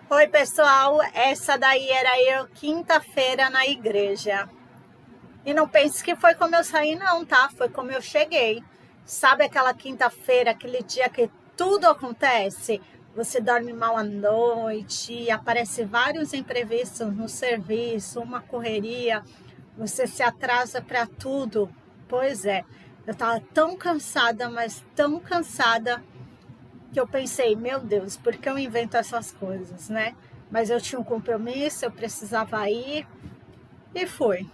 Oi, pessoal. Essa daí era eu quinta-feira na igreja. E não pense que foi como eu saí, não, tá? Foi como eu cheguei. Sabe aquela quinta-feira, aquele dia que tudo acontece? Você dorme mal à noite, aparece vários imprevistos no serviço, uma correria, você se atrasa para tudo. Pois é, eu tava tão cansada, mas tão cansada que eu pensei, meu Deus, por que eu invento essas coisas, né? Mas eu tinha um compromisso, eu precisava ir e fui.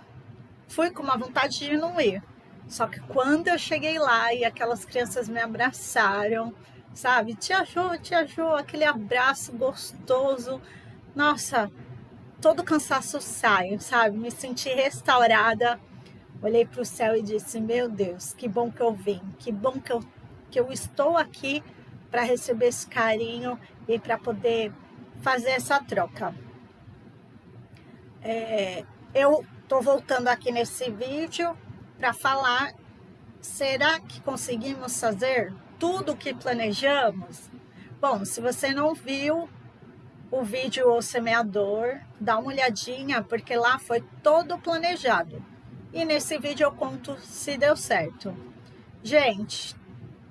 Fui com uma vontade de não ir. Só que quando eu cheguei lá e aquelas crianças me abraçaram, sabe? Tia Ju, aquele abraço gostoso. Nossa, todo cansaço sai, sabe? Me senti restaurada. Olhei para o céu e disse: meu Deus, que bom que eu vim, que bom que eu estou aqui para receber esse carinho e para poder fazer essa troca. Eu estou voltando aqui nesse vídeo para falar: será que conseguimos fazer tudo o que planejamos? Bom, se você não viu o vídeo O Semeador, dá uma olhadinha, porque lá foi todo planejado. E nesse vídeo eu conto se deu certo. Gente,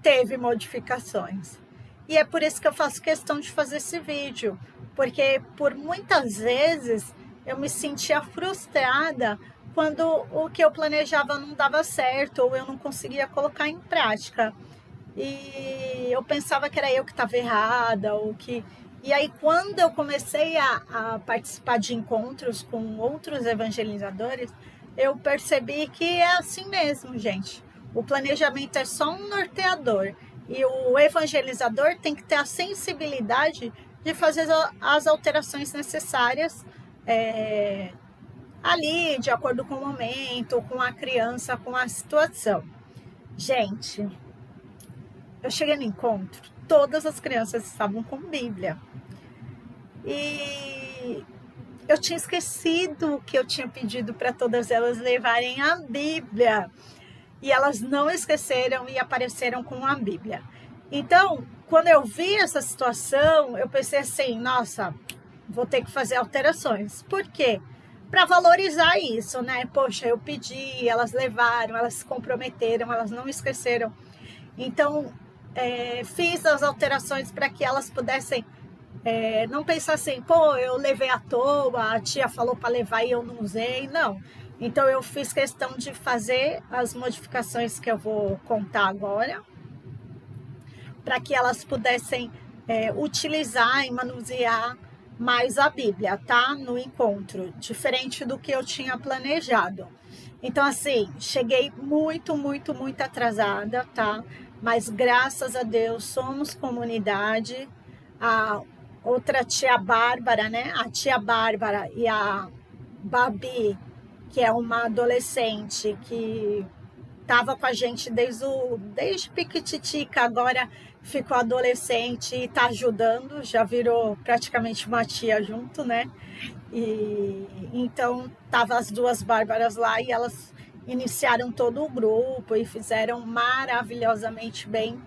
teve modificações. E é por isso que eu faço questão de fazer esse vídeo, porque por muitas vezes eu me sentia frustrada quando o que eu planejava não dava certo ou eu não conseguia colocar em prática. E eu pensava que era eu que estava errada, ou que. E aí, quando eu comecei a participar de encontros com outros evangelizadores, eu percebi que é assim mesmo, gente. O planejamento é só um norteador. E o evangelizador tem que ter a sensibilidade de fazer as alterações necessárias ali, de acordo com o momento, com a criança, com a situação. Gente, eu cheguei no encontro, todas as crianças estavam com Bíblia. E eu tinha esquecido que eu tinha pedido para todas elas levarem a Bíblia. E elas não esqueceram e apareceram com a Bíblia. Então, quando eu vi essa situação, eu pensei assim, nossa, vou ter que fazer alterações. Por quê? Para valorizar isso, né? Poxa, eu pedi, elas levaram, elas se comprometeram, elas não esqueceram. Então, fiz as alterações para que elas pudessem não pensar assim, pô, eu levei à toa, a tia falou para levar e eu não usei, não. Então eu fiz questão de fazer as modificações que eu vou contar agora, para que elas pudessem utilizar e manusear mais a Bíblia, tá? No encontro, diferente do que eu tinha planejado. Então, assim, cheguei muito, muito, muito atrasada, tá? Mas graças a Deus somos comunidade. A outra tia Bárbara, né? A tia Bárbara e a Babi, que é uma adolescente que estava com a gente desde Piquititica, agora ficou adolescente e está ajudando, já virou praticamente uma tia junto, né? E então tava as duas Bárbaras lá e elas iniciaram todo o grupo e fizeram maravilhosamente bem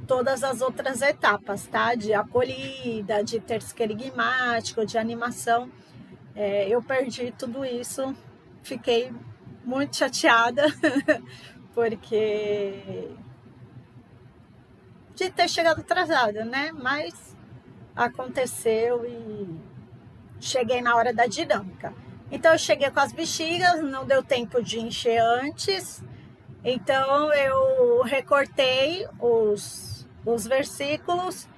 todas as outras etapas, tá? De acolhida, de texto querigmático, de animação. Eu perdi tudo isso, fiquei muito chateada, porque de ter chegado atrasada, né? Mas aconteceu e cheguei na hora da dinâmica. Então eu cheguei com as bexigas, não deu tempo de encher antes, então eu recortei os versículos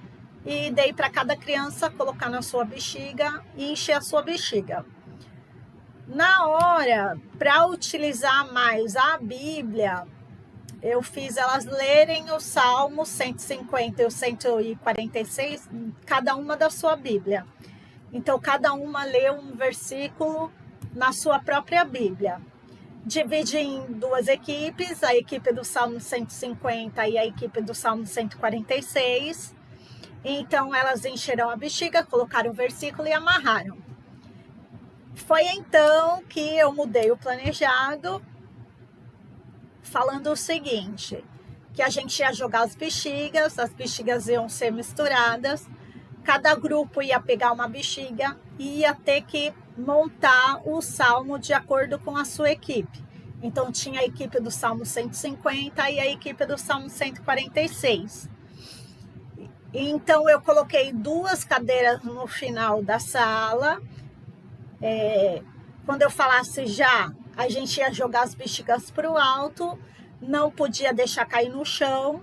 e dei para cada criança colocar na sua bexiga e encher a sua bexiga. Na hora, para utilizar mais a Bíblia, eu fiz elas lerem o Salmo 150 e o 146, cada uma da sua Bíblia. Então, cada uma lê um versículo na sua própria Bíblia. Divide em duas equipes, a equipe do Salmo 150 e a equipe do Salmo 146. Então, elas encheram a bexiga, colocaram o versículo e amarraram. Foi então que eu mudei o planejado, falando o seguinte, que a gente ia jogar as bexigas iam ser misturadas, cada grupo ia pegar uma bexiga e ia ter que montar o salmo de acordo com a sua equipe. Então, tinha a equipe do Salmo 150 e a equipe do Salmo 146. Então, eu coloquei 2 cadeiras no final da sala. Quando eu falasse já, a gente ia jogar as bexigas para o alto, não podia deixar cair no chão.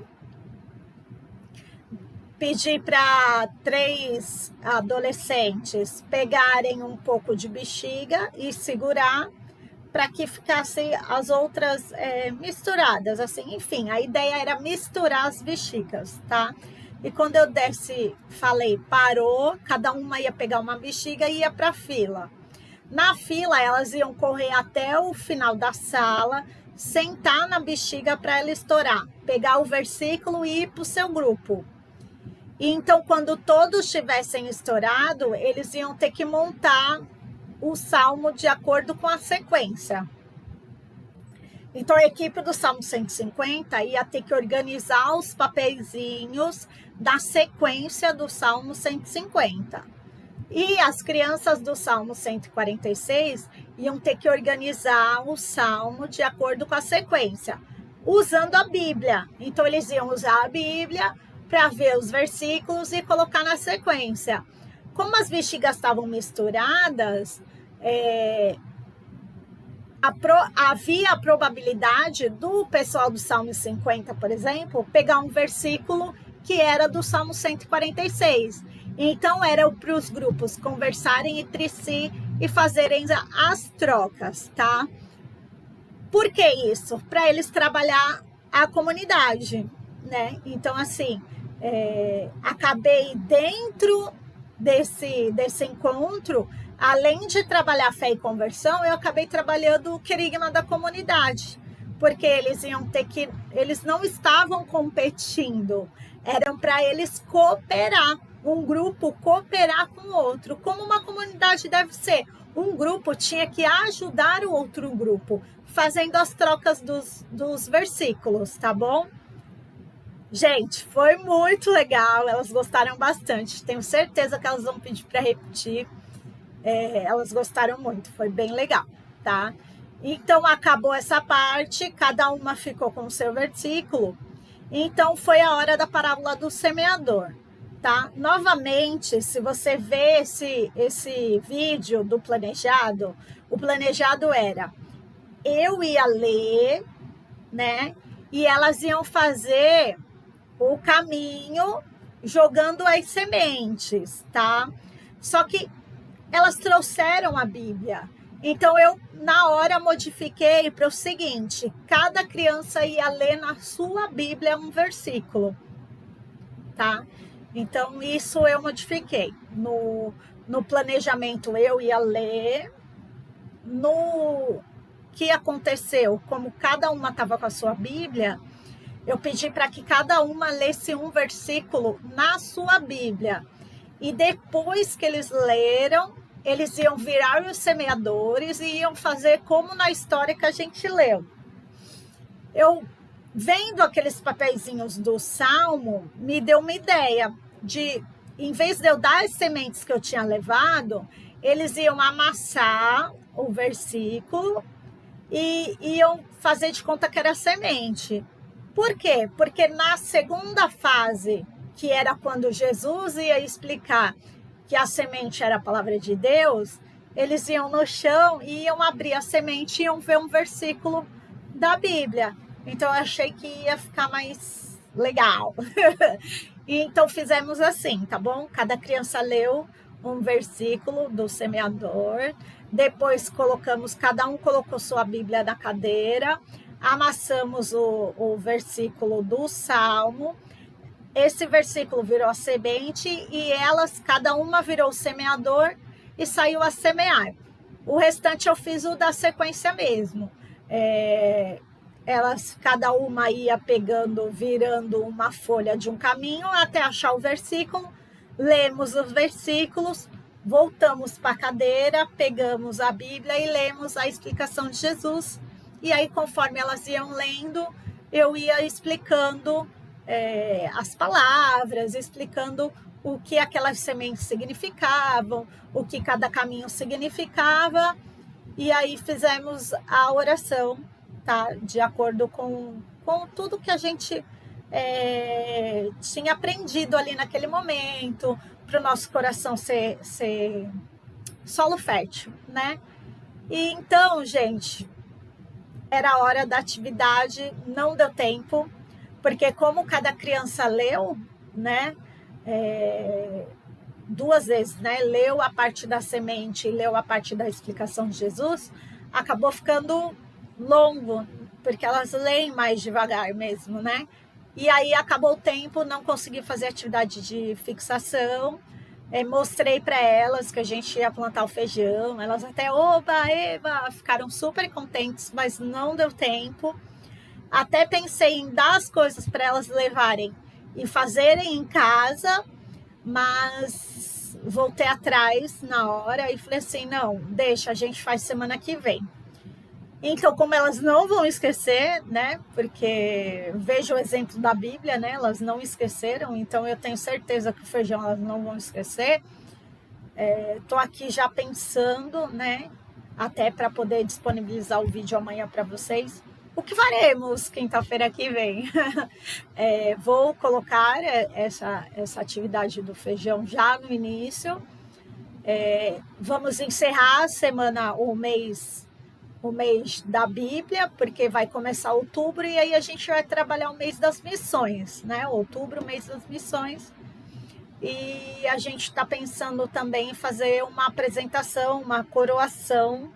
Pedi para 3 adolescentes pegarem um pouco de bexiga e segurar para que ficassem as outras misturadas, assim, enfim, a ideia era misturar as bexigas, tá? E quando eu falei, parou, cada uma ia pegar uma bexiga e ia para a fila. Na fila, elas iam correr até o final da sala, sentar na bexiga para ela estourar, pegar o versículo e ir para o seu grupo. E então, quando todos tivessem estourado, eles iam ter que montar o salmo de acordo com a sequência. Então, a equipe do Salmo 150 ia ter que organizar os papeizinhos da sequência do Salmo 150. E as crianças do Salmo 146 iam ter que organizar o salmo de acordo com a sequência, usando a Bíblia. Então, eles iam usar a Bíblia para ver os versículos e colocar na sequência. Como as bexigas estavam misturadas, havia a probabilidade do pessoal do Salmo 50, por exemplo, pegar um versículo que era do Salmo 146. Então, era para os grupos conversarem entre si e fazerem as trocas, tá? Por que isso? Para eles trabalhar a comunidade, né? Então, assim, acabei dentro desse encontro, além de trabalhar fé e conversão, eu acabei trabalhando o querigma da comunidade, porque eles não estavam competindo, eram para eles cooperar, um grupo cooperar com o outro, como uma comunidade deve ser. Um grupo tinha que ajudar o outro grupo, fazendo as trocas dos versículos, tá bom? Gente, foi muito legal, elas gostaram bastante, tenho certeza que elas vão pedir para repetir. Elas gostaram muito, foi bem legal, tá? Então, acabou essa parte, cada uma ficou com o seu versículo. Então, foi a hora da parábola do semeador, tá? Novamente, se você vê esse vídeo do planejado, o planejado era, eu ia ler, né? E elas iam fazer o caminho jogando as sementes, tá? Só que elas trouxeram a Bíblia. Então, eu, na hora, modifiquei para o seguinte, cada criança ia ler na sua Bíblia um versículo, tá? Então, isso eu modifiquei. No planejamento, eu ia ler. No que aconteceu, como cada uma estava com a sua Bíblia, eu pedi para que cada uma lesse um versículo na sua Bíblia. E depois que eles leram, eles iam virar os semeadores e iam fazer como na história que a gente leu. Eu, vendo aqueles papeizinhos do Salmo, me deu uma ideia de, em vez de eu dar as sementes que eu tinha levado, eles iam amassar o versículo e iam fazer de conta que era semente. Por quê? Porque na segunda fase, que era quando Jesus ia explicar que a semente era a palavra de Deus, eles iam no chão e iam abrir a semente e iam ver um versículo da Bíblia. Então, eu achei que ia ficar mais legal. Então, fizemos assim, tá bom? Cada criança leu um versículo do semeador, depois cada um colocou sua Bíblia na cadeira, amassamos o versículo do Salmo, esse versículo virou a semente e cada uma virou o semeador e saiu a semear. O restante eu fiz o da sequência mesmo. Cada uma ia virando uma folha de um caminho até achar o versículo, lemos os versículos, voltamos para a cadeira, pegamos a Bíblia e lemos a explicação de Jesus. E aí, conforme elas iam lendo, eu ia explicando as palavras, explicando o que aquelas sementes significavam, o que cada caminho significava, e aí fizemos a oração, tá? De acordo com tudo que a gente tinha aprendido ali naquele momento, para o nosso coração ser solo fértil, né? E então, gente, era a hora da atividade, não deu tempo, porque como cada criança leu, né? Duas vezes, né? Leu a parte da semente e leu a parte da explicação de Jesus, acabou ficando longo, porque elas leem mais devagar mesmo, né? E aí acabou o tempo, não consegui fazer atividade de fixação. Mostrei para elas que a gente ia plantar o feijão, elas até, oba, Eva, ficaram super contentes, mas não deu tempo. Até pensei em dar as coisas para elas levarem e fazerem em casa, mas voltei atrás na hora e falei assim, não, deixa, a gente faz semana que vem. Então, como elas não vão esquecer, né? Porque vejo o exemplo da Bíblia, né? Elas não esqueceram, então eu tenho certeza que o feijão elas não vão esquecer. Tô aqui já pensando, né? Até para poder disponibilizar o vídeo amanhã para vocês. O que faremos quinta-feira que vem? Vou colocar essa atividade do feijão já no início. Vamos encerrar a semana, o mês da Bíblia, porque vai começar outubro e aí a gente vai trabalhar o mês das missões, né? Outubro, mês das missões. E a gente está pensando também em fazer uma apresentação, uma coroação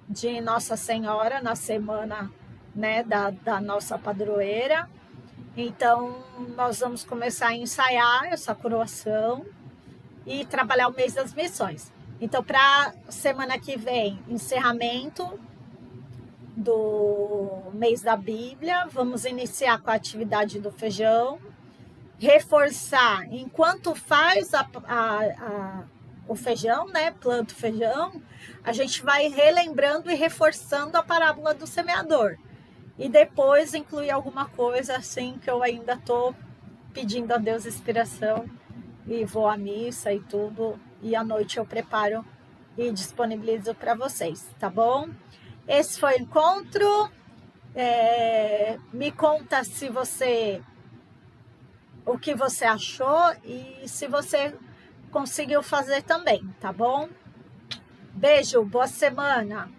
de Nossa Senhora na semana, né, da nossa padroeira. Então, nós vamos começar a ensaiar essa coroação e trabalhar o mês das missões. Então, para semana que vem, encerramento do mês da Bíblia, vamos iniciar com a atividade do feijão, reforçar, enquanto faz o feijão, né, planta o feijão, a gente vai relembrando e reforçando a parábola do semeador. E depois incluir alguma coisa assim que eu ainda estou pedindo a Deus inspiração e vou à missa e tudo, e à noite eu preparo e disponibilizo para vocês, tá bom? Esse foi o encontro. Me conta o que você achou e se você conseguiu fazer também, tá bom? Beijo, boa semana!